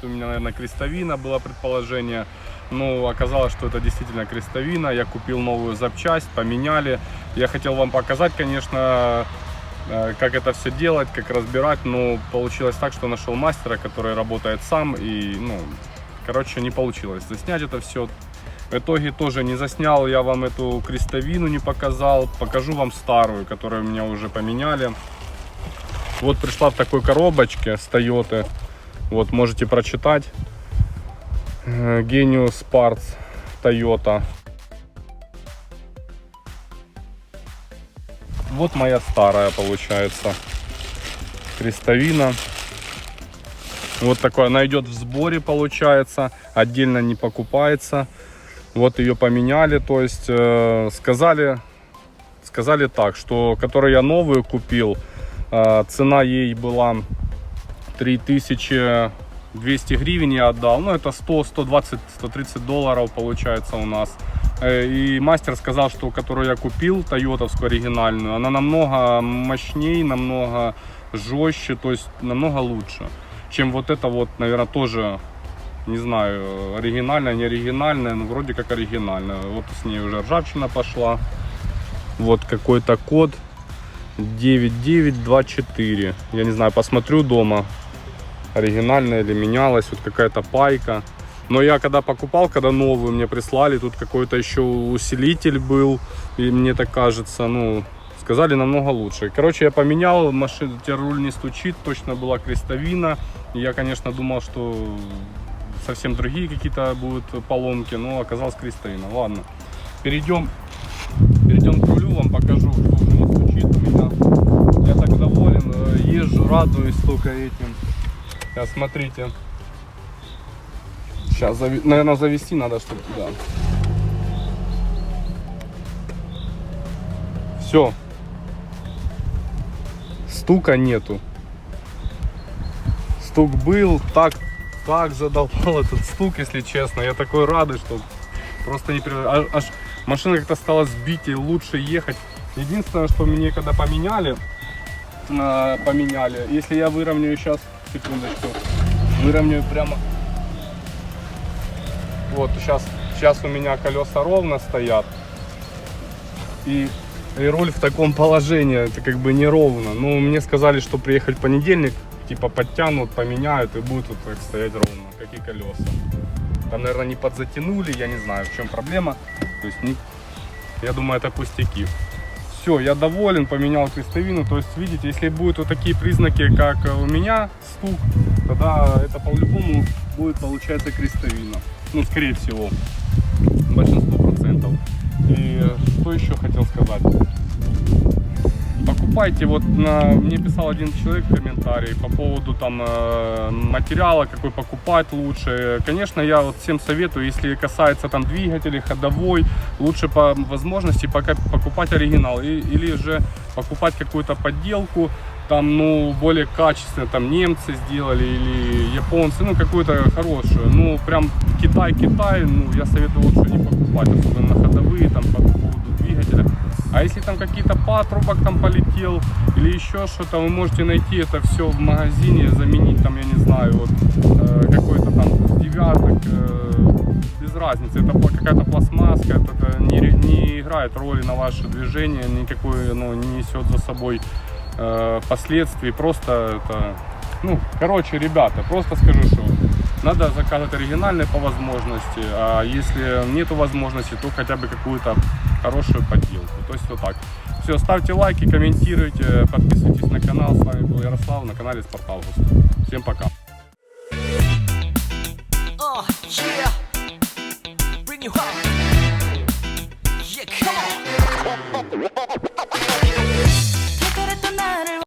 у меня, наверное, крестовина, было предположение. Но оказалось, что это действительно крестовина. Я купил новую запчасть, поменяли. Я хотел вам показать, конечно, как это все делать, как разбирать. Но получилось так, что нашел мастера, который работает сам. И, короче, не получилось заснять это все. В итоге тоже не заснял я вам эту крестовину, не показал. Покажу вам старую, которую меня уже поменяли. Вот пришла в такой коробочке с Toyota. Вот можете прочитать. Genius Parts Toyota. Вот моя старая получается крестовина. Вот такой, она идет в сборе получается, отдельно не покупается. Вот ее поменяли, то есть сказали так, что которую я новую купил, цена ей была 3200 гривен я отдал, это 100, 120, 130 долларов получается у нас. И мастер сказал, что которую я купил, тойотовскую оригинальную, она намного мощнее, намного жестче, то есть намного лучше, чем вот это вот, наверное, тоже, не знаю, оригинальная, не оригинальная, но вроде как оригинальная. Вот с ней уже ржавчина пошла. Вот какой-то код 9924. Я не знаю, посмотрю дома, оригинальная или менялась. Вот какая-то пайка. Но я когда покупал, когда новую мне прислали, тут какой-то еще усилитель был. И мне так кажется, сказали намного лучше. Короче, я поменял, машину, руль не стучит, точно была крестовина. И я, конечно, думал, что совсем другие какие-то будут поломки, но оказалось крестовина. Ладно, перейдем к рулю, вам покажу, что уже не стучит у меня. Я так доволен, езжу, радуюсь только этим. Сейчас смотрите. Сейчас, наверное, завести надо, чтобы туда. Все. Стука нету. Стук был, так задолбал этот стук, если честно. Я такой радый, что просто не переживаю. Аж машина как-то стала сбить и лучше ехать. Единственное, что мне когда поменяли, если я выровняю сейчас, секундочку, выровняю прямо. Вот сейчас у меня колеса ровно стоят. И руль в таком положении, это как бы неровно. Но мне сказали, что приехать в понедельник, типа подтянут, поменяют и будет вот так стоять ровно, как и колеса. Там, наверное, не подзатянули, я не знаю, в чем проблема. То есть, я думаю, это пустяки. Все, я доволен, поменял крестовину. То есть, видите, если будут вот такие признаки, как у меня, стук, тогда это по-любому будет, получается, крестовина. Скорее всего, большинство процентов. И что еще хотел сказать? Покупайте, мне писал один человек в комментарии по поводу материала, какой покупать лучше. Конечно, я всем советую, если касается двигателей, ходовой, лучше по возможности пока покупать оригинал или же покупать какую-то подделку, более качественно, немцы сделали или японцы, какую-то хорошую. Прям Китай, я советую лучше не покупать, особенно на ходовые, по поводу двигателя. А если какие-то патрубок полетел или еще что-то, вы можете найти это все в магазине, заменить я не знаю, какой-то девяток, без разницы. Это какая-то пластмасска, это не играет роли на ваше движение, никакой не несет за собой последствий. Просто это, короче, ребята, просто скажу, что надо заказывать оригинальные по возможности, а если нету возможности, то хотя бы какую-то хорошую подделку. То есть вот так. Все, ставьте лайки, комментируйте, подписывайтесь на канал. С вами был Ярослав на канале Sport August. Всем пока. Yeah, come on.